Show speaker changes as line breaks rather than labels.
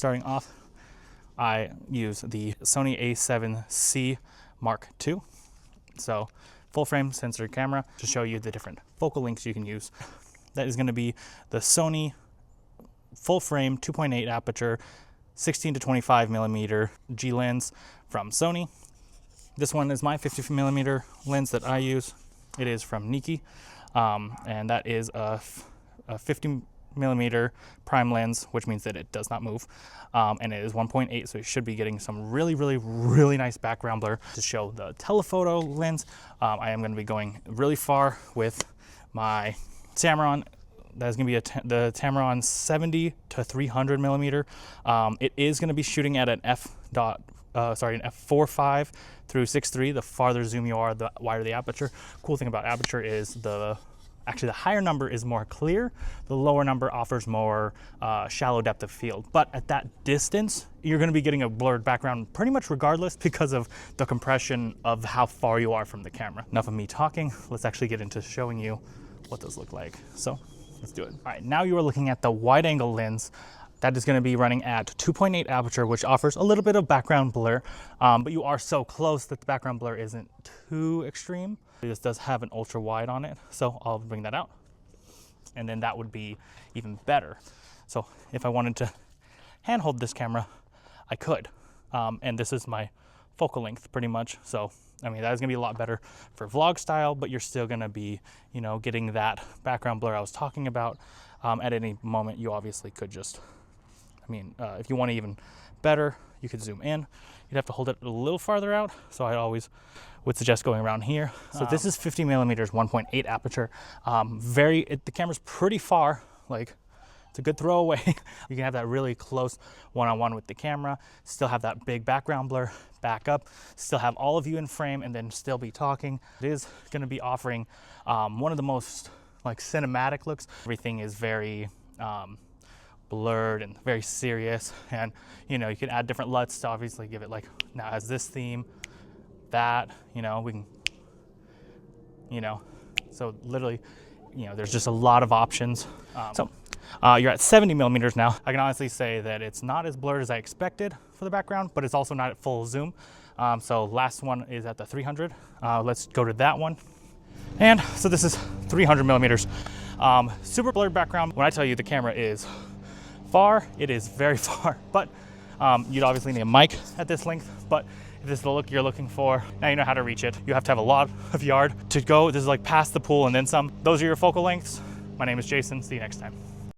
Starting off, I use the Sony a7C Mark II. So full frame sensor camera to show you the different focal lengths you can use. That is going to be the Sony Full Frame 2.8 aperture 16 to 25 millimeter G lens from Sony. This one is my 50 millimeter lens that I use. It is from Nikki, and that is a 50 millimeter prime lens, which means that it does not move, and it is 1.8, so you should be getting some really nice background blur. To show the telephoto lens, I am going to be going really far with my Tamron. That's going to be the Tamron 70 to 300 millimeter. It is going to be shooting at an f4.5 through 6.3. The farther zoom you are, the wider the aperture. Cool thing about aperture is actually the higher number is more clear. The lower number offers more shallow depth of field. But at that distance, you're going to be getting a blurred background pretty much regardless because of the compression of how far you are from the camera. Enough of me talking. Let's actually get into showing you what those look like. So let's do it. All right, now you are looking at the wide angle lens. That is going to be running at 2.8 aperture, which offers a little bit of background blur, but you are so close that the background blur isn't too extreme. This does have an ultra wide on it, so I'll bring that out. And then that would be even better. So if I wanted to handhold this camera, I could. And this is my focal length pretty much. So, I mean, that is gonna be a lot better for vlog style, but you're still gonna be, you know, getting that background blur I was talking about. At any moment, you obviously could just, if you want it even better, you could zoom in. You'd have to hold it a little farther out. So I always would suggest going around here. So this is 50 millimeters, 1.8 aperture. The camera's pretty far, like it's a good throwaway. You can have that really close one-on-one with the camera, still have that big background blur, back up, still have all of you in frame, and then still be talking. It is gonna be offering one of the most like cinematic looks. Everything is very blurred and very serious, and you know, you can add different LUTs to obviously give it, like, now as this theme, that, you know, we can, you know, so literally, you know, there's just a lot of options. You're at 70 millimeters now. I can honestly say that it's not as blurred as I expected for the background, but it's also not at full zoom. So last one is at the 300. Let's go to that one. And so this is 300 millimeters. Super blurred background. When I tell you the camera is far, it is very far, but you'd obviously need a mic at this length. But if this is the look you're looking for, now you know how to reach it. You have to have a lot of yard to go. This is like past the pool and then some. Those are your focal lengths. My name is Jason. See you next time.